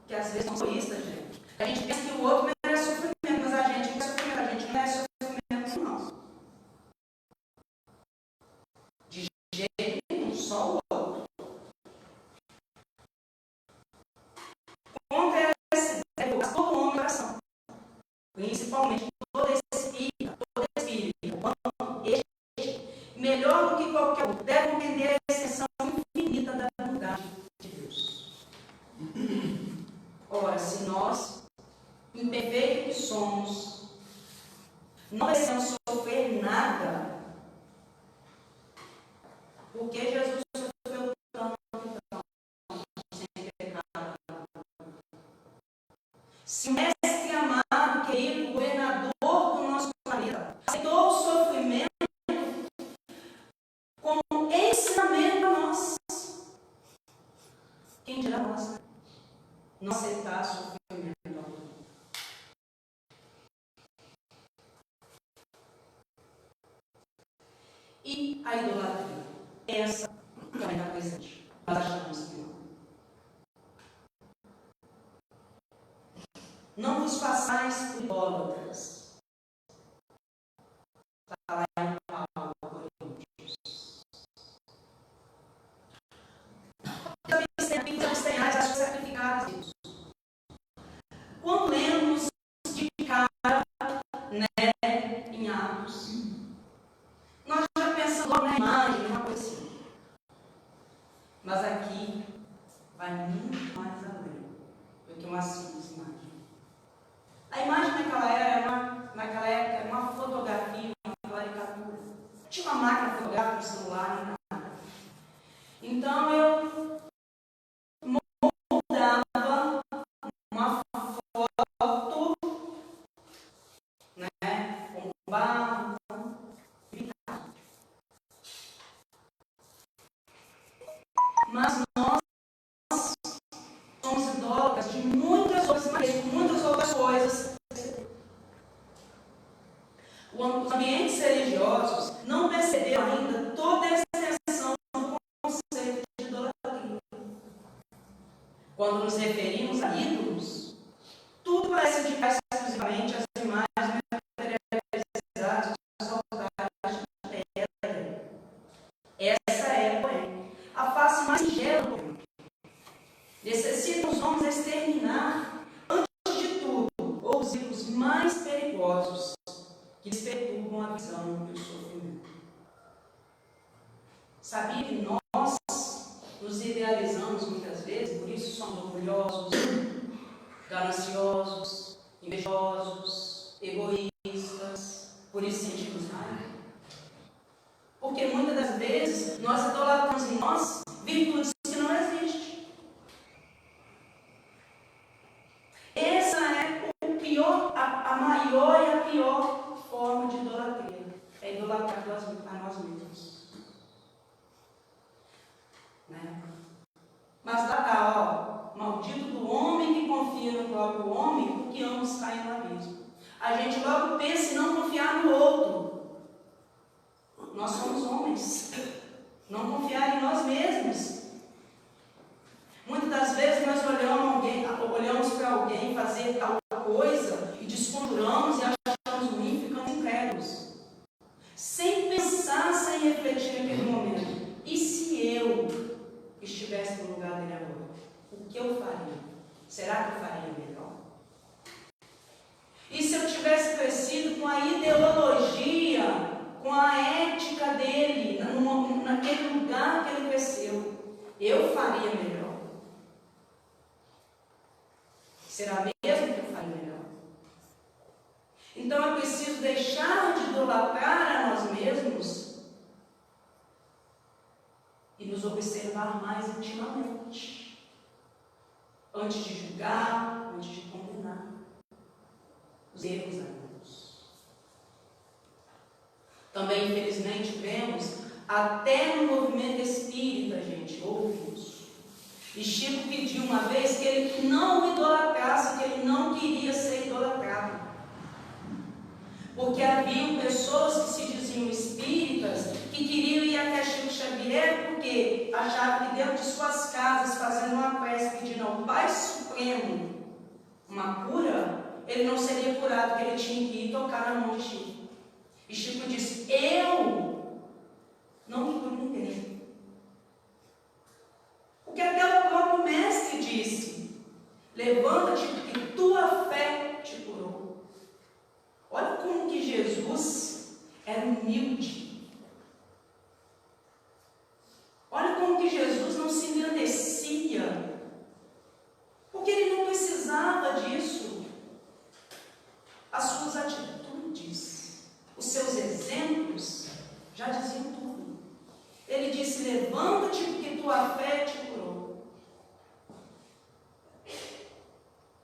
Que às vezes são egoístas, gente. A gente pensa que o outro merece sofrimento, mas a gente não merece sofrimento, a gente não merece sofrimento nosso. De jeito nenhum, só o outro. Contra essa ideia, todo homem coração. Principalmente todo espírito, melhor do que qualquer outro, deve compreender a extensão infinita da bondade de Deus. Ora, se nós, imperfeitos que somos, não precisamos sofrer nada, porque Jesus sofreu tanto, sem pecado. Se o mestre amado, querido, governador do nosso planeta, aceitou o sofrimento como ensinamento a nós, quem dirá nós não aceitar sofrimento? E a idolatria, essa também está presente. Nós achamos que não. Não vos façais por idólatras. Está lá em Paulo, Coríntios. Abstenhais as sacrificadas. Quando lemos de cara, né, em Atos, nós já pensamos logo na imagem, uma coisa assim. Mas aqui vai muito mais além do que uma simples imagem. A imagem naquela época era uma fotografia, uma caricatura. Não tinha uma máquina fotográfica no celular, nem nada. Então eu moldava uma foto, né, com barro, mas nós somos idólatras de muitas outras maneiras, muitas outras coisas. Os ambientes religiosos não perceberam ainda toda a extensão do conceito de idolatria. Quando nos referimos a ídolos, tudo parece indicar exclusivamente as imagens materializadas dos altares de pedra. Essa é, porém, a face mais singela do homem. Necessitam os homens exterminar, antes de tudo, os ídolos mais perigosos que lhes perturbam a visão e o sofrimento. Sabia que nós nos idealizamos muitas vezes, por isso somos orgulhosos, gananciosos, invejosos, egoístas, por isso sentimos raiva. Porque muitas das vezes nós idolatramos em nós virtudes que não existem. Essa é o pior, a maior e a pior forma de idolatria. É idolatrar a nós mesmos. Né? Mas lá está, maldito do homem que confia no próprio homem, porque ambos caem no abismo. A gente logo pensa em não confiar no outro. Nós somos homens. Não confiar em nós mesmos. fazer tal coisa e desconjuramos e achamos ruim, ficamos incrédulos. Sem pensar, sem refletir naquele momento. E se eu estivesse no lugar dele agora? O que eu faria? Será que eu faria melhor? E se eu tivesse crescido com a ideologia, com a ética dele, naquele lugar que ele cresceu, eu faria melhor? Será mesmo que eu faria melhor? Então é preciso deixar de idolatrar a nós mesmos e nos observar mais intimamente, antes de julgar, antes de condenar os erros alheios. Também, infelizmente, vemos, até no movimento espírita, gente, ouvimos. E Chico pediu uma vez que ele não idolatrasse, que ele não queria ser idolatrado. Porque haviam pessoas que se diziam espíritas, que queriam ir até Chico Xavier, porque achavam que dentro de suas casas, fazendo uma prece, pedindo ao Pai Supremo uma cura, ele não seria curado, porque ele tinha que ir tocar na mão de Chico. E Chico disse, eu não me curo ninguém. Porque até o próprio mestre disse, levanta-te, porque tua fé te curou. Olha como que Jesus era humilde. Olha como que Jesus não se engrandecia, porque ele não precisava disso. As suas atitudes, os seus exemplos, já diziam tudo. Ele disse, levanta-te, porque tua fé te curou.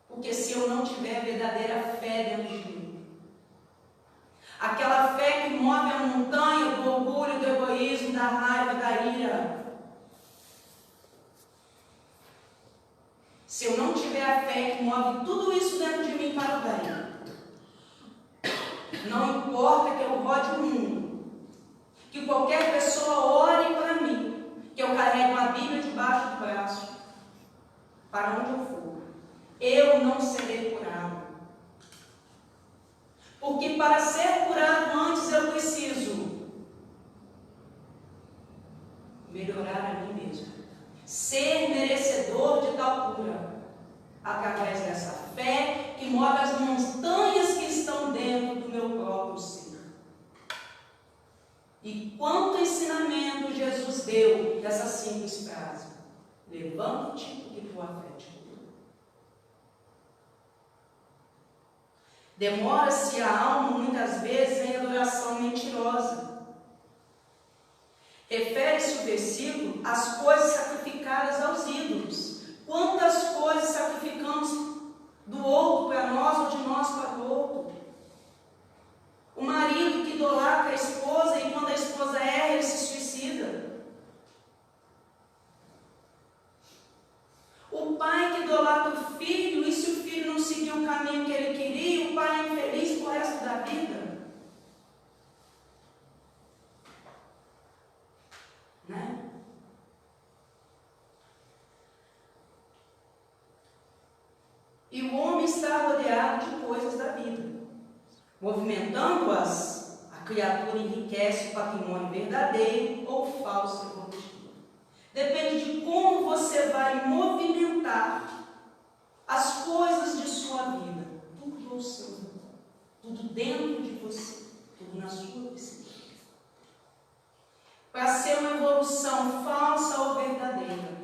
Porque se eu não tiver a verdadeira fé dentro de mim, aquela fé que move a montanha do orgulho, do egoísmo, da raiva, da ira, se eu não tiver a fé que move tudo isso dentro de mim para o bem, não importa que eu rode o mundo, que qualquer pessoa ore para mim, que eu carrego a Bíblia debaixo do braço, para onde eu for, eu não serei curado. Porque para ser curado antes eu preciso melhorar a mim mesmo, ser merecedor de tal cura, através dessa fé que move as montanhas que estão dentro do meu próprio ser. E quanto ensinamento Jesus deu dessa simples frase: levanta-te, porque tua fé te curou. Demora-se a alma muitas vezes em adoração mentirosa. Refere-se o versículo às coisas sacrificadas aos ídolos. Quantas coisas sacrificamos do outro para nós ou de nós para o outro? O marido que idolatra a esposa e quando a esposa erra, ele se suicida. O pai que idolatra o filho, e se o filho não seguir o caminho que ele queria, o pai é infeliz pro resto da vida. Né? E o homem está rodeado de coisas da vida. Movimentando-as, a criatura enriquece o patrimônio verdadeiro ou falso evolutivo. Depende de como você vai movimentar as coisas de sua vida. Tudo ao seu redor, tudo dentro de você, tudo na sua psique. Para ser uma evolução falsa ou verdadeira,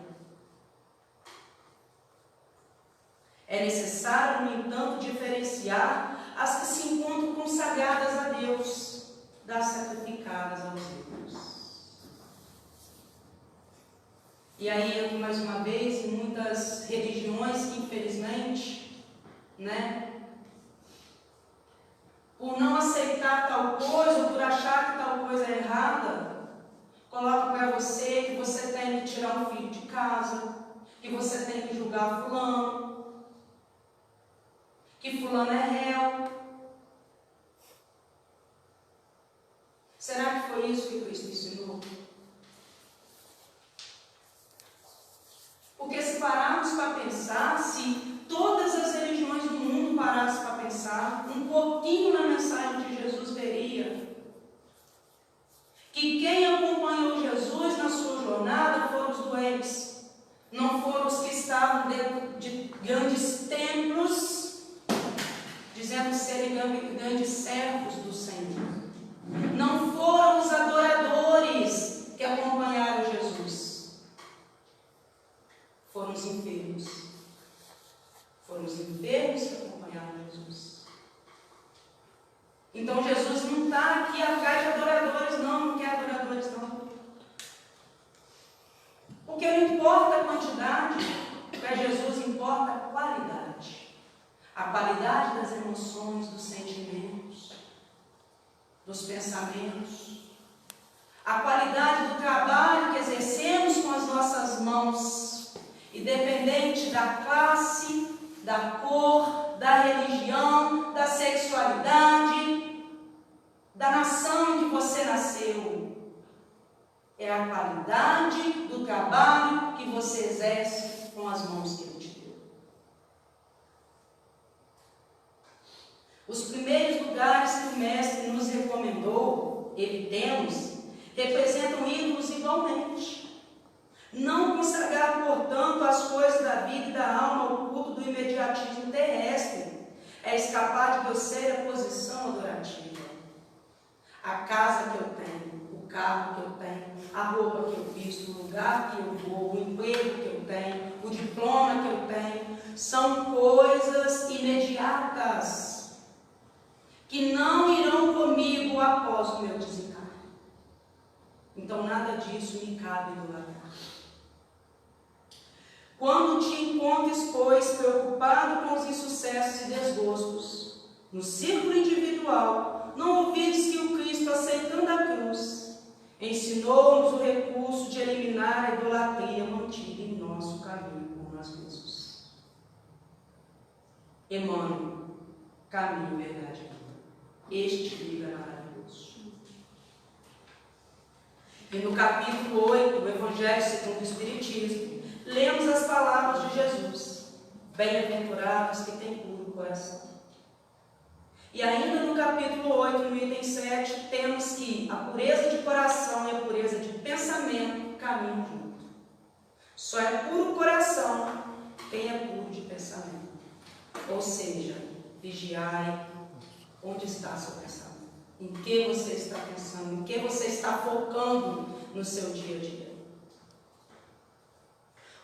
é necessário, no entanto, diferenciar as que se encontram consagradas a Deus das sacrificadas aos ídolos. E aí entro mais uma vez em muitas religiões que, infelizmente, por não aceitar tal coisa, ou por achar que tal coisa é errada, coloca para você que você tem que tirar um filho de casa, que você tem que julgar fulano, que fulano é réu. Será que foi isso que Cristo ensinou? Porque se pararmos para pensar, se todas as religiões parasse para pensar um pouquinho na mensagem de Jesus, veria que quem acompanhou Jesus na sua jornada foram os doentes, não foram os que estavam dentro de grandes templos, dizendo serem grandes servos do Senhor. Não foram os adoradores que acompanharam Jesus. Foram os enfermos. Foram os enfermos que acompanharam Jesus. Então Jesus não está aqui atrás de adoradores, não quer adoradores, não. Porque não importa a quantidade, para Jesus importa a qualidade. A qualidade das emoções, dos sentimentos, dos pensamentos. A qualidade do trabalho que exercemos com as nossas mãos, independente da classe, da cor, da religião, da sexualidade, da nação em que você nasceu. É a qualidade do trabalho que você exerce com as mãos que Ele te deu. Os primeiros lugares que o Mestre nos recomendou, evitemos, representam ídolos igualmente. Não consagrar, portanto, as coisas da vida e da alma ao culto do imediatismo terrestre é escapar de grosseira posição adorativa. A casa que eu tenho, o carro que eu tenho, a roupa que eu visto, o lugar que eu vou, o emprego que eu tenho, o diploma que eu tenho, são coisas imediatas que não irão comigo após o meu desencarne. Então nada disso me cabe idolatrar. Quando te encontres, pois, preocupado com os insucessos e desgostos, no círculo individual, não ouvides que o Cristo, aceitando a cruz, ensinou-nos o recurso de eliminar a idolatria mantida em nosso caminho por nós mesmos. Emmanuel, caminho, verdade e vida. Este livro é maravilhoso. E no capítulo 8 do Evangelho segundo o Espiritismo, lemos as palavras de Jesus: bem-aventurados que têm puro coração. E ainda no capítulo 8, no item 7, temos que a pureza de coração e a pureza de pensamento caminham junto. Só é puro coração quem é puro de pensamento. Ou seja, vigiai onde está seu pensamento. Em que você está pensando, em que você está focando no seu dia a dia.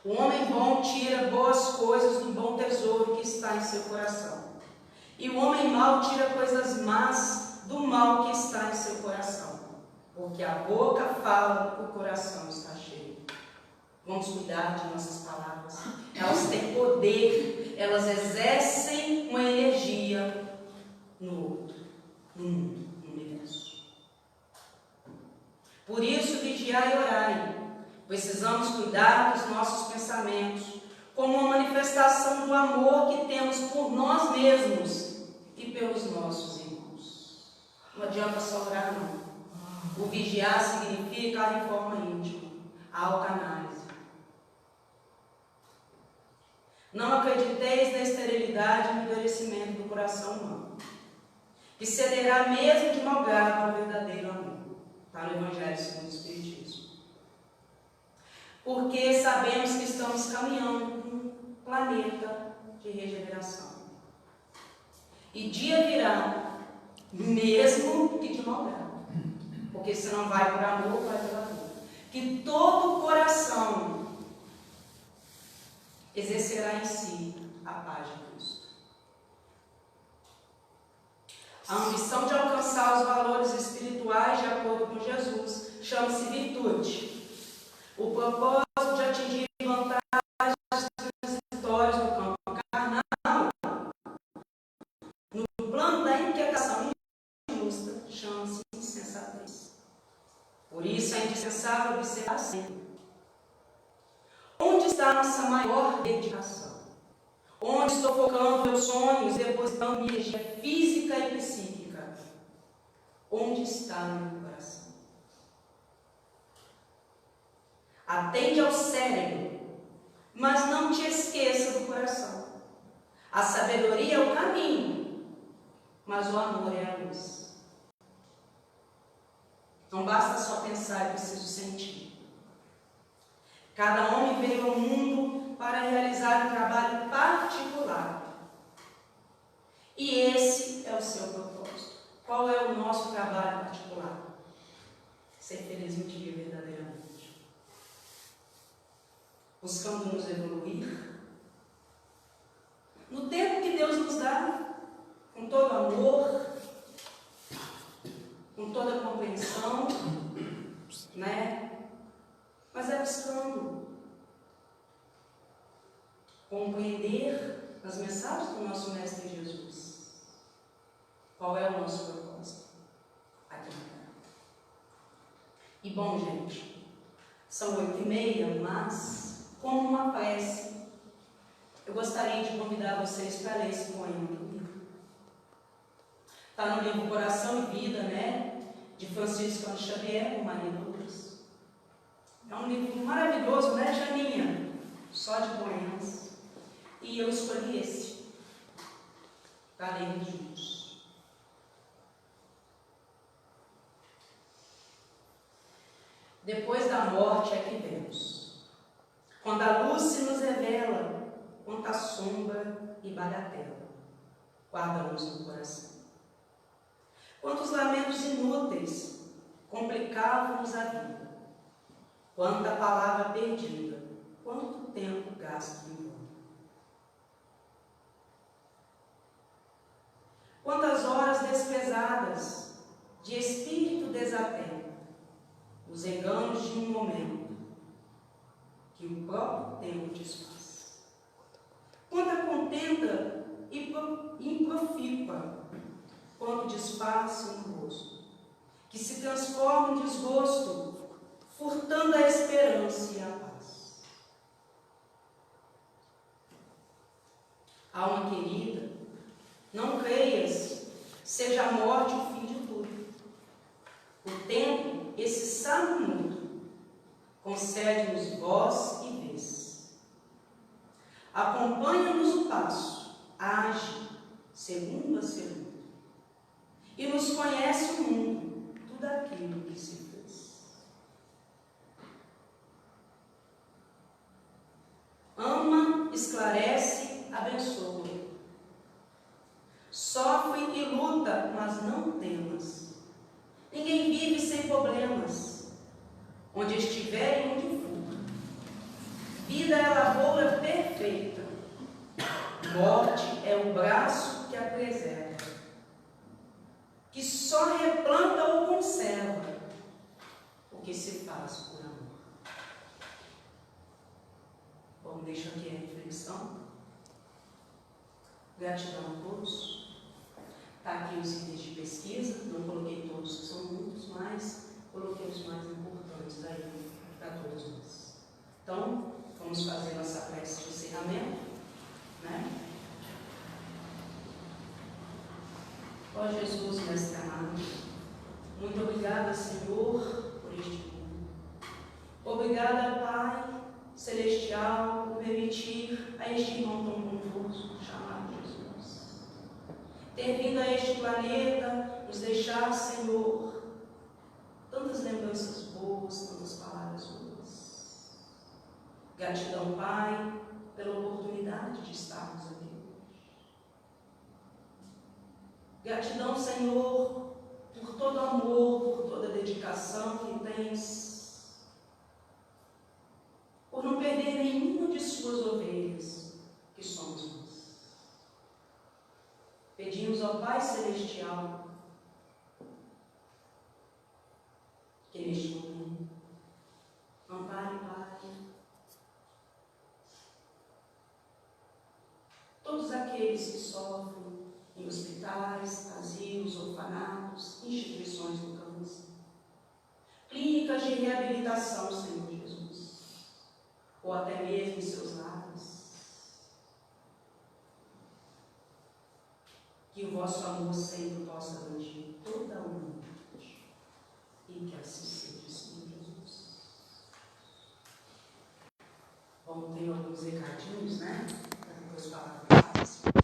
O homem bom tira boas coisas do bom tesouro que está em seu coração. E o homem mau tira coisas más do mal que está em seu coração. Porque a boca fala, o coração está cheio. Vamos cuidar de nossas palavras. Elas têm poder, elas exercem uma energia no outro, no mundo, no universo. Por isso, vigiai e orai. Precisamos cuidar dos nossos pensamentos, como uma manifestação do amor que temos por nós mesmos e pelos nossos irmãos. Não adianta só orar, não. O vigiar significa a reforma íntima, a autoanálise. Não acrediteis na esterilidade e no endurecimento do coração humano, que cederá mesmo de mau grado ao verdadeiro amor. Está no Evangelho segundo o Espiritismo. Porque sabemos que estamos caminhando num planeta de regeneração. E dia virá, mesmo que de mau grado. Porque se não vai por amor, vai pela dor. Que todo coração exercerá em si a paz de Cristo. A ambição de alcançar os valores espirituais de acordo com Jesus chama-se virtude. O propósito de atingir vantagens transitórias no campo carnal, no plano da inquietação injusta, chama-se insensatez. Por isso é indispensável observar sempre. Onde está a nossa maior dedicação? Onde estou focando meus sonhos, depositando minha energia física e psíquica? Onde está o meu coração? Atende ao cérebro, mas não te esqueça do coração. A sabedoria é o caminho, mas o amor é a luz. Não basta só pensar, é preciso sentir. Cada homem veio ao mundo para realizar um trabalho particular. E esse é o seu propósito. Qual é o nosso trabalho particular? Ser feliz um dia verdadeiramente. Buscando nos evoluir. No tempo que Deus nos dá, com todo amor, com toda compreensão, né? Mas é buscando compreender as mensagens do nosso Mestre Jesus. Qual é o nosso propósito aqui na Terra? E bom, gente, são 8h30, mas como uma prece, eu gostaria de convidar vocês para ler esse poema comigo. Está no livro Coração e Vida, né? De Francisco Cândido Xavier, com Maria Lourdes. É um livro maravilhoso, né, Janinha? Só de poemas. E eu escolhi esse, para lermos juntos. Depois da morte é que vemos. Quando a luz se nos revela, quanta sombra e bagatela guardamos no coração. Quantos lamentos inúteis complicavam-nos a vida. Quanta palavra perdida, quanto tempo gasto em vão. Quantas horas desprezadas de espírito desatento, os enganos de um momento que o próprio tempo desfaz. Quanta contenta e improfícua, quanto disfarce no rosto, que se transforma em desgosto, furtando a esperança e a paz. Alma querida, não creias, seja a morte o fim de tudo. O tempo, esse sábio mundo, concede-nos voz e vez. Acompanha-nos o passo, age segundo a segundo. E nos conhece o mundo, tudo aquilo que se fez. Ama, esclarece, abençoa. Sofre e luta, mas não temas. Ninguém vive sem problemas. Onde estiver e onde for. Vida é a lavoura perfeita. Morte é o braço que a preserva. Que só replanta ou conserva o que se faz por amor. Bom, deixa aqui a reflexão. Gratidão a todos. Está aqui os itens de pesquisa, não coloquei todos, que são muitos, mas coloquei os mais importantes aí para todos nós. Então, vamos fazer nossa prece de encerramento, né? Ó Jesus, Mestre amado, muito obrigada, Senhor, por este mundo. Obrigada, Pai Celestial, por permitir a este irmão tão bondoso, chamado Jesus, ter vindo a este planeta, nos deixar, Senhor, tantas lembranças boas, tantas palavras boas. Gratidão, Pai, pela oportunidade de estarmos aqui. Gratidão, Senhor, por todo amor, por toda dedicação que tens, por não perder nenhuma de suas ovelhas, que somos nós. Pedimos ao Pai Celestial que neste momento ampare, Pai, todos aqueles que sofrem em hospitais, asilos, orfanatos, instituições do câncer, clínicas de reabilitação, Senhor Jesus, ou até mesmo em seus lares. Que o vosso amor sempre possa abranger toda a humanidade. E que assim seja, Senhor Jesus. Bom, tem alguns recadinhos, né? Para depois falar com